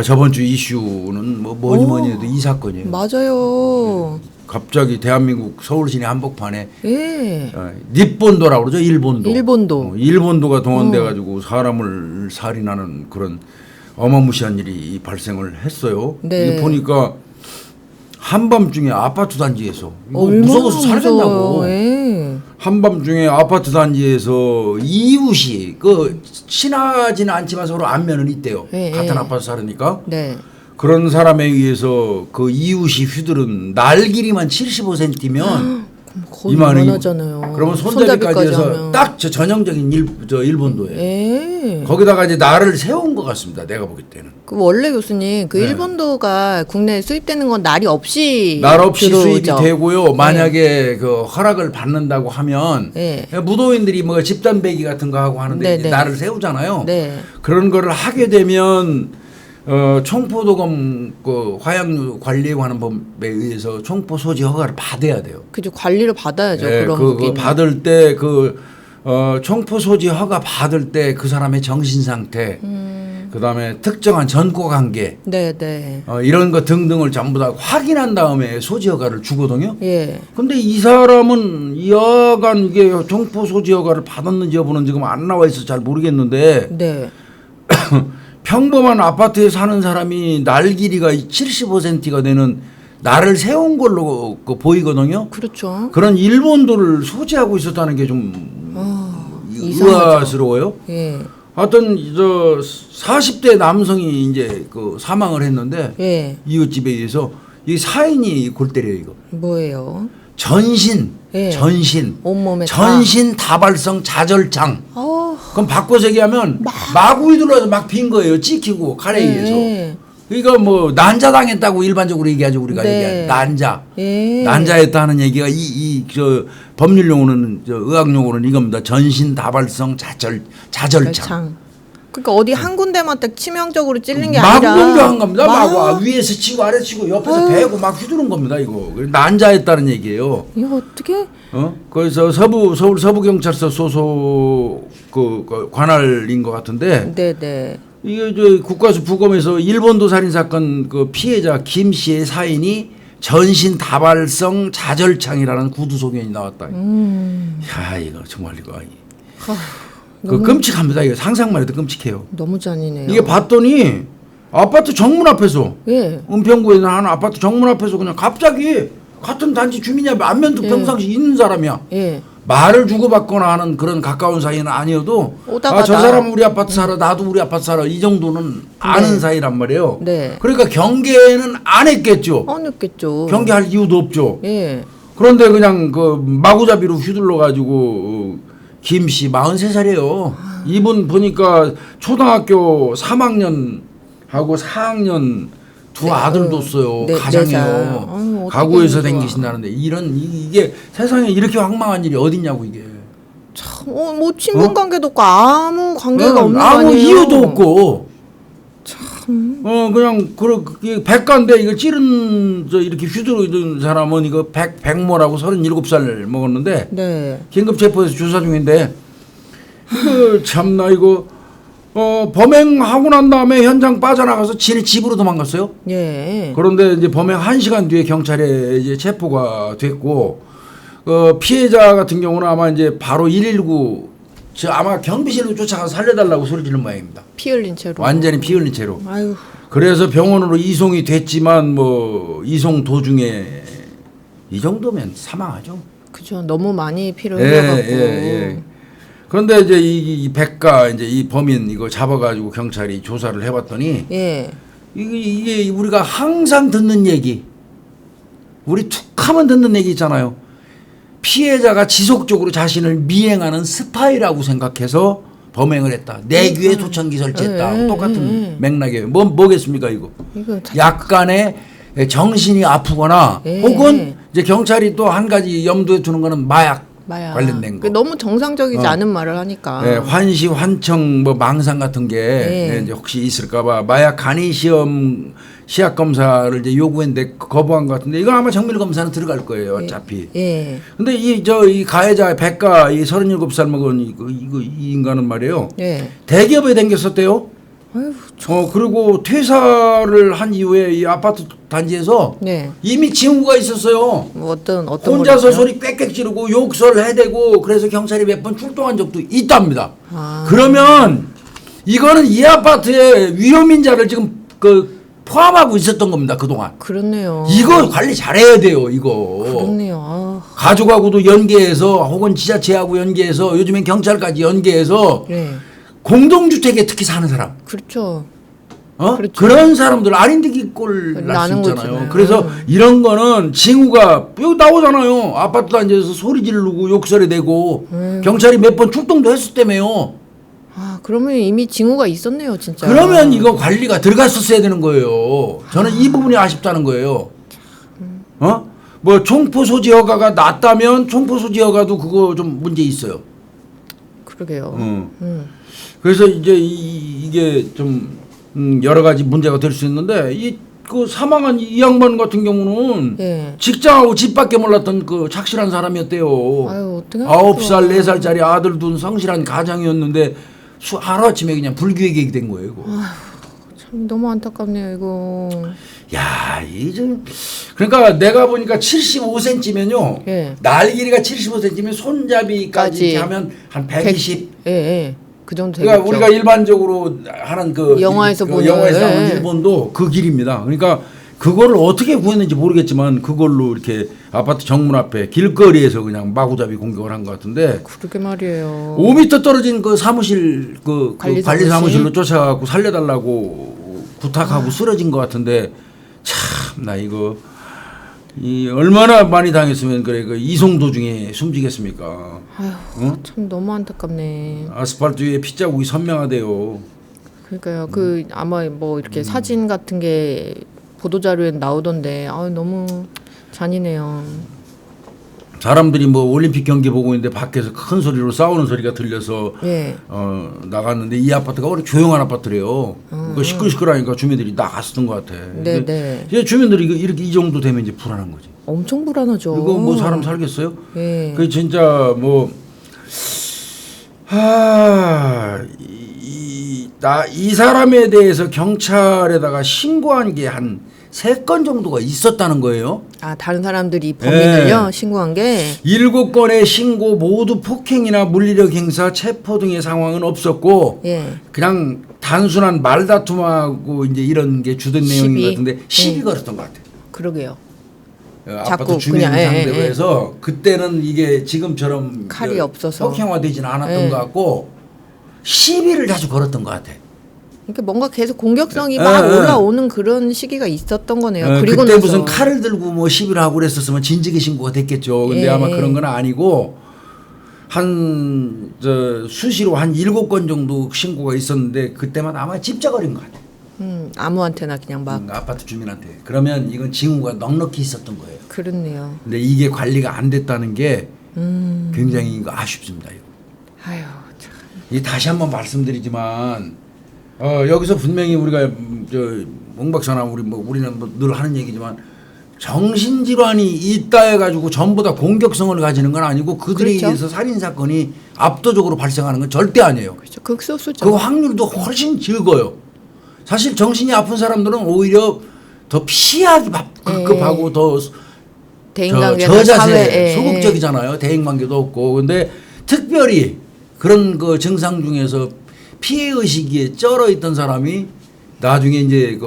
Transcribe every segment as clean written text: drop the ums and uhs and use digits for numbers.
저번 주 이슈는 뭐 뭐니 해도 이 사건이에요. 맞아요. 갑자기 대한민국 서울 시내 한복판에 예. 닛본도라고 그러죠. 일본도. 일본도가 동원돼 가지고 사람을 살인하는 그런 어마무시한 일이 발생을 했어요. 네. 보니까 한밤중에 아파트 단지에서 이거 무서워서 살겠냐고. 예. 한밤중에 아파트 단지에서 이웃이 그 친하지는 않지만 서로 안면은 있대요. 예, 같은 예. 아파트 살으니까. 네. 그런 사람에 의해서 그 이웃이 휘두른 날 길이만 75cm면 거의 이만하잖아요. 그러면 손잡이까지 해서 딱 저 전형적인 일본도예요. 예. 거기다가 이제 날을 세운 것 같습니다. 내가 보기 때는. 그 원래 교수님 그 네. 일본도가 국내에 수입되는 건 날이 없이 날 없이 들어오죠. 수입이 되고요. 만약에 그 허락을 받는다고 하면 네. 무도인들이 뭐 집단 배기 같은 거 하고 하는데 네, 이제 네. 날을 세우잖아요. 네. 그런 거를 하게 되면 총포도금 그 화약류 관리에 관한 법에 의해서 총포 소지 허가를 받아야 돼요. 그죠. 관리를 받아야죠. 네, 그런 그 받을 때 총포 소지 허가 받을 때 그 사람의 정신 상태, 그다음에 특정한 전과 관계, 네네. 이런 거 등등을 전부 다 확인한 다음에 소지 허가를 주거든요. 예. 근데 이 사람은 여간 이게 총포 소지 허가를 받았는지 여부는 지금 안 나와 있어서 잘 모르겠는데 네. 평범한 아파트에 사는 사람이 날 길이가 75cm가 되는 날을 세운 걸로 보이거든요. 그렇죠. 그런 일본도를 소지하고 있었다는 게 좀 의아스러워요. 예. 하여튼 저 40대 남성이 이제 그 사망을 했는데 예. 이웃집에 의해서 이 사인이 골 때려요 이거. 뭐예요? 전신, 예. 전신, 온몸에 전신 다발성 자절장. 다. 그럼 바꿔서 얘기하면 마구이 들어와서 막 빈 거예요. 찍히고 칼에 의해서. 예. 그러니까 뭐 난자당했다고 일반적으로 얘기하죠. 우리가 네. 얘기하는 난자. 예. 난자했다는 얘기가 저 법률 용어는 저 의학 용어는 이겁니다. 전신 다발성 자절장. 그러니까 어디 한 군데만 딱 치명적으로 찔린 게 마구 아니라 공격한 겁니다. 마구 위에서 치고 아래 치고 옆에서 베고 막 휘두른 겁니다. 이거 난자했다는 얘기예요. 이거 어떻게? 그래서 서울 서부경찰서 소속 그 관할인 것 같은데. 네네. 이게 저 국가수 부검에서 일본도 살인 사건 그 피해자 김 씨의 사인이 전신 다발성 자절창이라는 구두 소견이 나왔다. 야 이거 정말 이거 그 끔찍합니다. 이거 상상만 해도 끔찍해요. 너무 잔인해요. 이게 봤더니 아파트 정문 앞에서 예. 은평구에 있는 한 아파트 정문 앞에서 그냥 갑자기 같은 단지 주민이야 안면도 평상시 있는 사람이야. 예. 말을 주고받거나 하는 그런 가까운 사이는 아니어도 오다가다. 저 사람은 우리 아파트 살아 나도 우리 아파트 살아 이 정도는 아는 사이란 말이에요. 네. 그러니까 경계는 안 했겠죠. 안 했겠죠. 경계할 이유도 없죠. 예. 그런데 그냥 그 마구잡이로 휘둘러 가지고 김 씨 43살이에요. 이분 보니까 초등학교 3학년하고 4학년 두 아들 뒀어요. 네, 가장이요. 가구에서 댕기신다는데 이게 세상에 이렇게 황망한 일이 어딨냐고 이게. 참, 뭐 친분 관계도 없고 아무 관계가 없는 거 아무 아니에요. 이유도 없고. 참. 그냥 백가인데 이거 찌른 이렇게 휘두르던 사람은 이거 백모라고 37살 먹었는데. 네. 긴급 체포해서 조사 중인데. 이거 참나 이거. 범행하고 난 다음에 현장 빠져나가서 지네 집으로 도망갔어요. 예. 그런데 이제 범행 1시간 뒤에 경찰에 이제 체포가 됐고, 피해자 같은 경우는 아마 이제 바로 119, 아마 경비실로 쫓아가서 살려달라고 소리 지르는 모양입니다. 피 흘린 채로. 완전히 피 흘린 채로. 아유. 그래서 병원으로 이송이 됐지만 뭐 이송 도중에 이 정도면 사망하죠. 그죠. 너무 많이 피를 흘려갖고. 그런데 이제 이 백가 이제 이 범인 이거 잡아가지고 경찰이 조사를 해봤더니 예. 이게 우리가 항상 듣는 얘기, 우리 툭하면 듣는 얘기 있잖아요. 피해자가 지속적으로 자신을 미행하는 스파이라고 생각해서 범행을 했다. 내 귀에 도청기 설치했다. 똑같은 맥락이에요. 뭐겠습니까 이거? 약간의 정신이 아프거나 혹은 이제 경찰이 또 한 가지 염두에 두는 거는 마약. 관련된 거. 너무 정상적이지 않은 말을 하니까. 네, 환시, 환청, 뭐 망상 같은 게 이제 혹시 있을까봐 마약 간이 시험 시약 검사를 이제 요구했는데 거부한 것 같은데 이건 아마 정밀 검사는 들어갈 거예요, 어차피. 예. 근데 이 가해자 백가 이 37살 먹은 이 인간은 말이에요. 예. 대기업에 댕겼었대요. 아유, 그리고 퇴사를 한 이후에 이 아파트 단지에서 네. 이미 징후가 있었어요. 뭐 어떤 혼자서 거라고요? 소리 꽥꽥 지르고 욕설 해대고 그래서 경찰이 몇 번 출동한 적도 있답니다. 아. 그러면 이거는 이 아파트의 위험인자를 지금 포함하고 있었던 겁니다. 그동안. 그렇네요. 이거 관리 잘해야 돼요. 이거. 그렇네요. 아. 가족하고도 연계해서 혹은 지자체하고 연계해서 요즘엔 경찰까지 연계해서 네. 공동주택에 특히 사는 사람. 그렇죠. 그렇죠. 그런 사람들 아린드기 꼴 날 수 나는 있잖아요. 거잖아요. 그래서 이런 거는 징후가 여기 나오잖아요. 아파트 단지에서 소리 지르고 욕설에 대고 경찰이 몇 번 출동도 했었다며요. 아, 그러면 이미 징후가 있었네요, 진짜. 그러면 이거 관리가 들어갔었어야 되는 거예요. 저는 이 부분이 아쉽다는 거예요. 뭐 총포 소지 허가가 낮다면 총포 소지 허가도 그거 좀 문제 있어요. 그러게요. 그래서 이제 이게 좀 여러 가지 문제가 될 수 있는데 그 사망한 이 양반 같은 경우는 예. 직장하고 집밖에 몰랐던 그 착실한 사람이었대요. 아유, 어떡해. 9살, 4살짜리 아들 둔 성실한 가장이었는데 하루아침에 그냥 불기획이 된 거예요. 이거. 참 너무 안타깝네요, 이거. 야, 그러니까 내가 보니까 75cm면요. 예. 날 길이가 75cm면 손잡이까지 까지. 이렇게 하면 한 120. 예, 예. 그 정도 되겠죠. 그러니까 우리가 일반적으로 하는 영화에서 보는, 영화에서 나오는 예. 일본도 그 길입니다. 그러니까 그거를 어떻게 구했는지 모르겠지만 그걸로 이렇게 아파트 정문 앞에 길거리에서 그냥 마구잡이 공격을 한 것 같은데 그러게 말이에요. 5m 떨어진 그 사무실 관리 관리 사무실? 사무실로 쫓아가고 살려달라고 부탁하고 쓰러진 것 같은데 참 나 이거 얼마나 많이 당했으면 그래 그 이송 도중에 숨지겠습니까? 아휴, 참 너무 안타깝네. 아스팔트 위에 핏자국이 선명하대요. 그러니까요. 그 아마 뭐 이렇게 사진 같은 게 보도 자료에 나오던데 너무 잔인해요. 사람들이 뭐 올림픽 경기 보고 있는데 밖에서 큰 소리로 싸우는 소리가 들려서 예. 나갔는데 이 아파트가 원래 조용한 아파트래요. 그 시끌시끌하니까 주민들이 나갔었던 것 같아. 네, 근데 네. 이제 주민들이 이렇게 이 정도 되면 이제 불안한 거지. 엄청 불안하죠. 이거 뭐 사람 살겠어요? 예. 그 진짜 이 사람에 대해서 경찰에다가 신고한 게 한 3건 정도가 있었다는 거예요. 아, 다른 사람들이 범인을요 예. 신고한 게 7건의 신고 모두 폭행이나 물리력 행사, 체포 등의 상황은 없었고 예. 그냥 단순한 말다툼하고 이제 이런 게 주된 내용인 시비? 것 같은데 시비 걸었던 것 같아요. 그러게요. 아파트 자꾸 주민 그냥, 상대로 예. 해서 그때는 이게 지금처럼 칼이 없어서. 폭행화되지는 않았던 예. 것 같고 시비를 자주 걸었던 것 같아. 그러니까 뭔가 계속 공격성이 막 올라오는 그런 시기가 있었던 거네요. 그리고 그때 나서 무슨 칼을 들고 뭐 시비를 하고 그랬었으면 진즉에 신고가 됐겠죠. 근데 예. 아마 그런 건 아니고 수시로 한 7건 정도 신고가 있었는데 그때만 아마 집적거린 것 같아. 아무한테나 그냥 막 아파트 주민한테. 그러면 이건 징후가 넉넉히 있었던 거예요. 그렇네요. 근데 이게 관리가 안 됐다는 게 굉장히 이거 아쉽습니다. 이거. 아유, 참. 이 다시 한번 말씀드리지만 여기서 분명히 우리가 몽 박사나 우리는 늘 하는 얘기지만 정신질환이 있다 해가지고 전부 다 공격성을 가지는 건 아니고 그들에 그렇죠. 의해서 살인 사건이 압도적으로 발생하는 건 절대 아니에요. 그렇죠. 극소수죠. 그 확률도 훨씬 적어요. 사실 정신이 아픈 사람들은 오히려 더 피하기 급급하고 더 대인관계나 저자세 사회, 예. 소극적이잖아요. 대인관계도 없고. 근데 특별히 그런 그 증상 중에서 피해 의식에 쩔어 있던 사람이 나중에 이제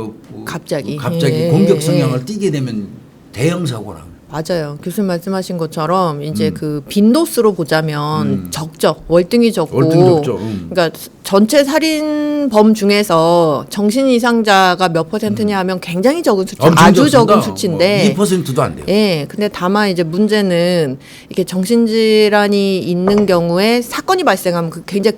갑자기 공격 성향을 띠게 되면 대형 사고라. 맞아요. 교수님 말씀하신 것처럼 이제 그 빈도수로 보자면 적죠. 월등히 적고. 월등히 적죠. 그러니까 전체 살인범 중에서 정신 이상자가 몇 퍼센트냐 하면 굉장히 적은 수치, 아주 적은 수치인데. 2%도 안 돼요. 예. 근데 다만 이제 문제는 이렇게 정신질환이 있는 경우에 사건이 발생하면 그 굉장히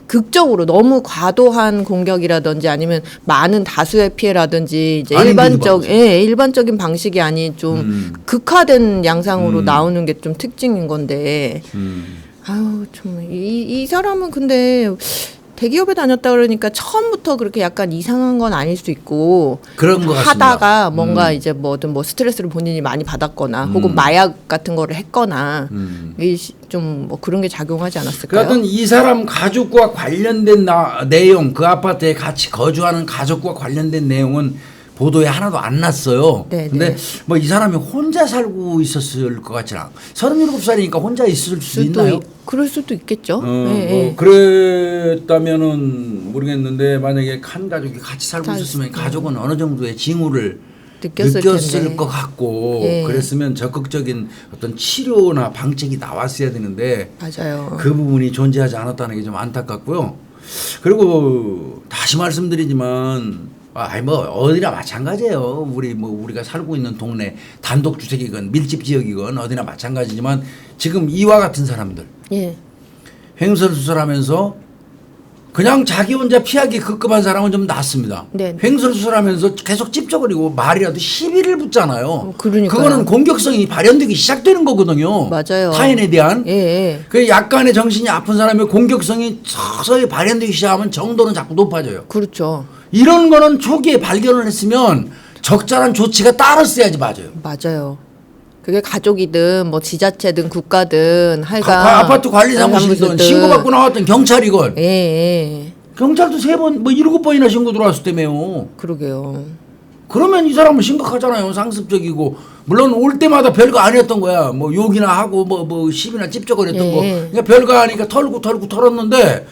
극적으로 너무 과도한 공격이라든지 아니면 많은 다수의 피해라든지 이제 일반적인 방식이 아닌 좀 극화된 양상으로 나오는 게 좀 특징인 건데 아유 참 이 사람은 근데 대기업에 다녔다 그러니까 처음부터 그렇게 약간 이상한 건 아닐 수 있고 그런 것 같습니다. 하다가 뭔가 이제 뭐든 뭐 스트레스를 본인이 많이 받았거나 혹은 마약 같은 거를 했거나 좀 뭐 그런 게 작용하지 않았을까요? 그러든 이 사람 가족과 관련된 내용, 그 아파트에 같이 거주하는 가족과 관련된 내용은 보도에 하나도 안 났어요. 네, 근데 네. 뭐 이 사람이 혼자 살고 있었을 것 같지는 않아. 37살이니까 혼자 있을 수도 있나요? 그럴 수도 있겠죠. 뭐 그랬다면은 모르겠는데 만약에 한 가족이 같이 살고 다 있었으면 있을 가족은 어느 정도의 징후를 느꼈을 텐데. 것 같고 예. 그랬으면 적극적인 어떤 치료나 방책이 나왔어야 되는데 맞아요. 그 부분이 존재하지 않았다는 게 좀 안타깝고요. 그리고 다시 말씀드리지만 아니 뭐 어디나 마찬가지예요. 우리가 살고 있는 동네 단독 주택이건 밀집 지역이건 어디나 마찬가지지만 지금 이와 같은 사람들 예. 횡설수설하면서 그냥 자기 혼자 피하기 급급한 사람은 좀 낫습니다. 네. 횡설수설하면서 계속 찝쩍거리고 말이라도 시비를 붙잖아요. 그러니까요. 그거는 공격성이 발현되기 시작되는 거거든요. 맞아요. 타인에 대한. 예, 예. 그 약간의 정신이 아픈 사람의 공격성이 서서히 발현되기 시작하면 정도는 자꾸 높아져요. 그렇죠. 이런 거는 초기에 발견을 했으면 적절한 조치가 따랐어야지 맞아요. 맞아요. 그게 가족이든 뭐 지자체든 국가든 하여간 아파트 관리 사무실이든 신고받고 나왔던 경찰이건 예, 예. 경찰도 3번 뭐 7번이나 신고 들어왔을 때매요. 그러게요. 그러면 이 사람은 심각하잖아요. 상습적이고 물론 올 때마다 별거 아니었던 거야. 뭐 욕이나 하고 뭐 시비나 찝쩍거렸던 예. 거. 그러니까 별거 아니까 털고 털었는데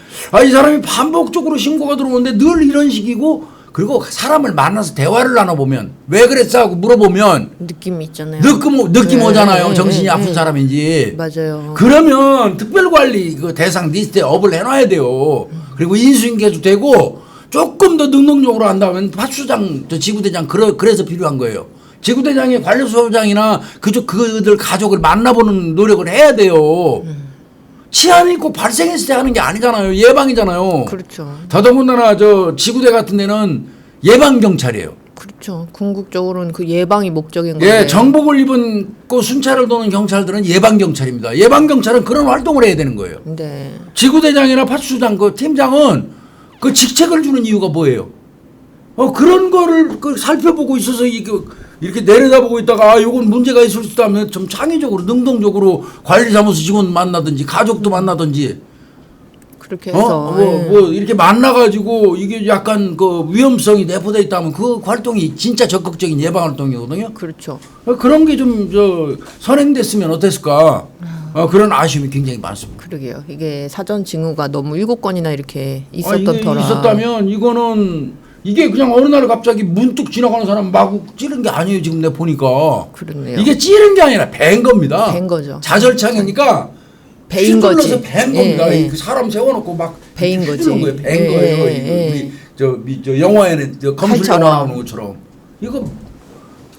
이 사람이 반복적으로 신고가 들어오는데 늘 이런 식이고 그리고 사람을 만나서 대화를 나눠보면 왜 그랬어 하고 물어보면 느낌이 있잖아요. 느낌 오잖아요. 예, 정신이 예, 아픈 예. 사람인지. 맞아요. 그러면 특별관리 그 대상 리스트에 업을 해놔야 돼요. 그리고 인수인계도 되고 조금 더 능동적으로 한다면 파출장, 지구대장 그래서 필요한 거예요. 지구대장이 관리소장이나 그들 가족을 만나보는 노력을 해야 돼요. 치안이 꼭 발생했을 때 하는 게 아니잖아요. 예방이잖아요. 그렇죠. 더더군다나 지구대 같은 데는 예방 경찰이에요. 그렇죠. 궁극적으로는 그 예방이 목적인 예, 건데. 정복을 입은 순찰을 도는 경찰들은 예방 경찰입니다. 예방 경찰은 그런 활동을 해야 되는 거예요. 네. 지구대장이나 파출소장 그 팀장은 그 직책을 주는 이유가 뭐예요? 그런 거를 살펴보고 있어서 이렇게 내려다보고 있다가 요건 문제가 있을 수 있다면 좀 창의적으로 능동적으로 관리사무소 직원 만나든지 가족도 만나든지 그렇게 해서 뭐 이렇게 만나가지고 이게 약간 그 위험성이 내포되어 있다면 그 활동이 진짜 적극적인 예방 활동이거든요. 그렇죠. 그런 게 좀 선행됐으면 어땠을까? 그런 아쉬움이 굉장히 많습니다. 그러게요. 이게 사전 징후가 너무 7건이나 이렇게 있었던 이게 터라. 있었다면 이게 그냥 어느 날 갑자기 문득 지나가는 사람 마구 찌른 게 아니에요. 지금 내가 보니까. 그렇네요. 이게 찌른 게 아니라 벤 겁니다. 벤 거죠. 자절창이니까 베인 거지. 휘둘러서 벤 겁니다. 예, 예. 그 사람 세워놓고 막 베인 거지. 휘두르는 거예요. 벤 예, 거예요. 예, 우리 저 영화에는 검술 칼처럼. 영화 나오는 것처럼 이거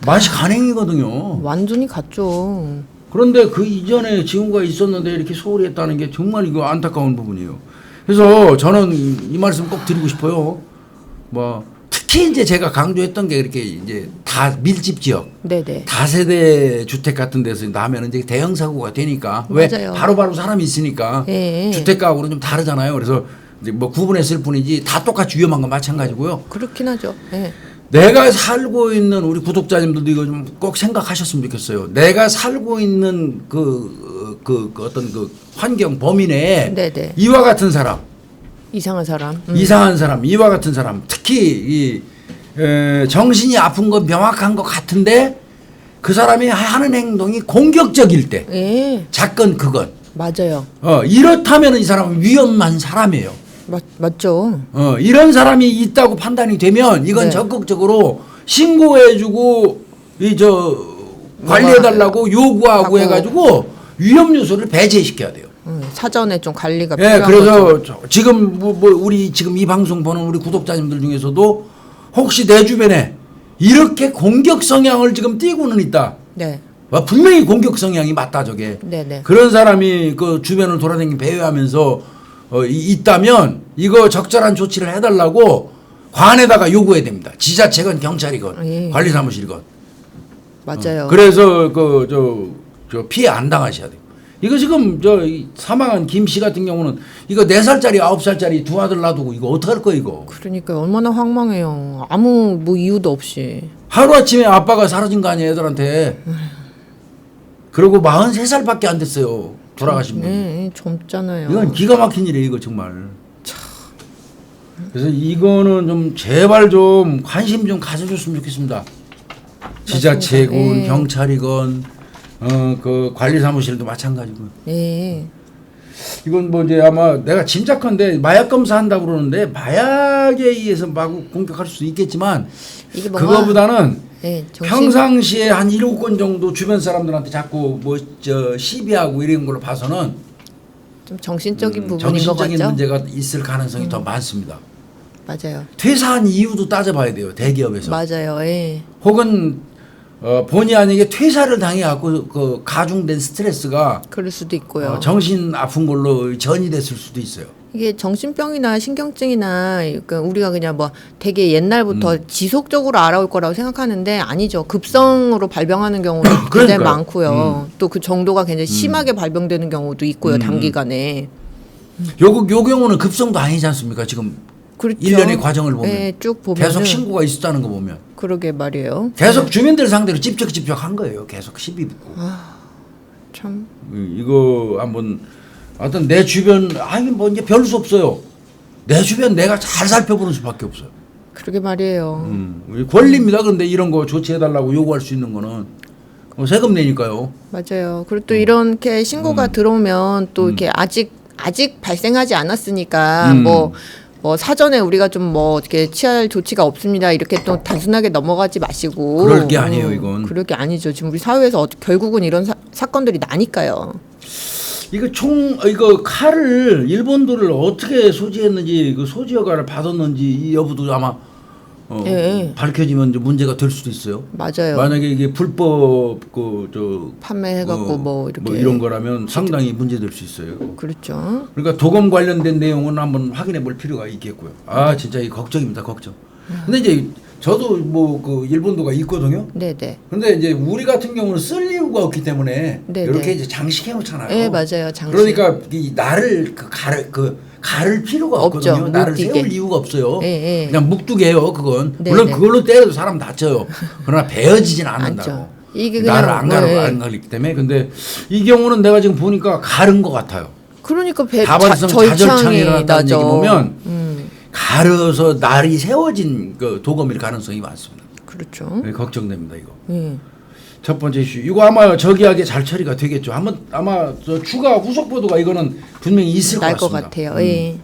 맛이 간행이거든요. 완전히 같죠. 그런데 그 이전에 징후가 있었는데 이렇게 소홀히 했다는 게 정말 이거 안타까운 부분이에요. 그래서 저는 이 말씀 꼭 드리고 싶어요. 특히 이제 제가 강조했던 게 이렇게 이제 다 밀집 지역, 네네. 다세대 주택 같은 데서 나면 이제 대형 사고가 되니까 왜 맞아요. 바로바로 사람이 있으니까 예. 주택가하고는 좀 다르잖아요. 그래서 이제 뭐 구분했을 뿐이지 다 똑같이 위험한 건 마찬가지고요. 그렇긴 하죠. 예. 내가 살고 있는 우리 구독자님들도 이거 좀 꼭 생각하셨으면 좋겠어요. 내가 살고 있는 그 어떤 그 환경 범위 내에 네네. 이와 같은 사람, 이상한 사람. 이상한 사람, 이와 같은 사람, 특히 정신이 아픈 건 명확한 것 같은데 그 사람이 하는 행동이 공격적일 때, 예. 작건 그건 맞아요. 이렇다면 이 사람은 위험한 사람이에요. 맞죠. 이런 사람이 있다고 판단이 되면 이건 네. 적극적으로 신고해주고 관리해달라고 요구하고 하고. 해가지고 위험 요소를 배제시켜야 돼요. 사전에 좀 관리가 예, 필요한 그래서 거죠. 지금 우리 지금 이 방송 보는 우리 구독자님들 중에서도 혹시 내 주변에 이렇게 공격 성향을 지금 띠고는 있다. 네. 분명히 공격 성향이 맞다 저게. 네네. 그런 사람이 그 주변을 돌아다니며 배회하면서 있다면 이거 적절한 조치를 해달라고 관에다가 요구해야 됩니다. 지자체건 경찰이건 예. 관리사무실이건. 맞아요. 그래서 저 피해 안 당하셔야 돼요. 이거 지금 이 사망한 김 씨 같은 경우는 이거 4살짜리 9살짜리 두 아들 놔두고 이거 어떡할 거야 이거. 그러니까 얼마나 황망해요. 아무 뭐 이유도 없이. 하루아침에 아빠가 사라진 거 아니에요 애들한테. 그리고 43살밖에 안 됐어요 돌아가신 분이. 네, 젊잖아요. 이건 기가 막힌 일이에요 이거 정말. 그래서 이거는 좀 제발 좀 관심 좀 가져줬으면 좋겠습니다. 지자체건 네. 경찰이건 그 관리사무실도 마찬가지고. 네. 이건 뭐 이제 아마 내가 짐작컨대 마약 검사한다고 그러는데 마약에 의해서 막 공격할 수도 있겠지만 이게 뭔가 그거보다는 네, 평상시에 한 7건 정도 주변 사람들한테 자꾸 뭐 시비하고 이런 걸로 봐서는 좀 정신적인 부분인 것 정신적인 같죠? 문제가 있을 가능성이 더 많습니다. 맞아요. 퇴사한 이유도 따져봐야 돼요 대기업에서. 맞아요. 예. 혹은 본의 아니게 퇴사를 당해갖고 그 가중된 스트레스가 그럴 수도 있고요. 정신 아픈 걸로 전이 됐을 수도 있어요. 이게 정신병이나 신경증이나 그러니까 우리가 그냥 뭐 되게 옛날부터 지속적으로 알아올 거라고 생각하는데 아니죠. 급성으로 발병하는 경우도 굉장히 그러니까요. 많고요. 또 그 정도가 굉장히 심하게 발병되는 경우도 있고요. 단기간에. 요 경우는 급성도 아니지 않습니까? 지금 그렇죠. 1년의 과정을 보면 네, 쭉 보면 계속 신고가 있었다는 거 보면 그러게 말이에요. 계속 주민들 상대로 찝쩍찝쩍한 거예요. 계속 시비 붙고. 참 이거 한번 어떤 내 주변 아니 뭐 이제 별 수 없어요. 내 주변 내가 잘 살펴보는 수밖에 없어요. 그러게 말이에요. 권리입니다. 그런데 이런 거 조치해달라고 요구할 수 있는 거는 세금 내니까요. 맞아요. 그리고 또 이렇게 신고가 들어오면 또 이렇게 아직 발생하지 않았으니까 뭐 사전에 우리가 좀 뭐 어떻게 취할 조치가 없습니다. 이렇게 또 단순하게 넘어가지 마시고. 그럴 게 아니에요, 이건. 그럴 게 아니죠. 지금 우리 사회에서 결국은 이런 사건들이 나니까요. 이거 칼을 일본도를 어떻게 소지했는지 그 소지 허가를 받았는지 이 여부도 아마 예. 밝혀지면 이제 문제가 될 수도 있어요. 맞아요. 만약에 이게 불법 판매해갖고 뭐 이렇게 이런 거라면 상당히 문제될 수 있어요. 그렇죠. 그러니까 도검 관련된 내용은 한번 확인해 볼 필요가 있겠고요. 아 진짜 이 걱정입니다, 걱정. 근데 이제 저도 뭐 그 일본도가 있거든요. 네네. 근데 이제 우리 같은 경우는 쓸 이유가 없기 때문에 네네. 이렇게 이제 장식해 놓잖아요. 네 맞아요. 장식. 그러니까 이 나를 가를 필요가 없죠. 없거든요. 나를 묵디게. 세울 이유가 없어요. 예, 예. 그냥 묵두개요, 그건. 네, 물론 네. 그걸로 때려도 사람 다쳐요. 그러나 베어지진 않는다고. 않죠. 이게 그냥 나를 안 가리기 때문에. 근데 이 경우는 내가 지금 보니까 가른 것 같아요. 그러니까 다발성 절창이 자절창이라는 얘기 나죠. 보면 가려서 날이 세워진 그 도검일 가능성이 많습니다. 그렇죠. 네, 걱정됩니다 이거. 예. 첫 번째 이슈 이거 아마 저기하게 잘 처리가 되겠죠. 아마 저 추가 후속 보도가 이거는 분명히 있을 것 날 것 같습니다. 같아요. 예.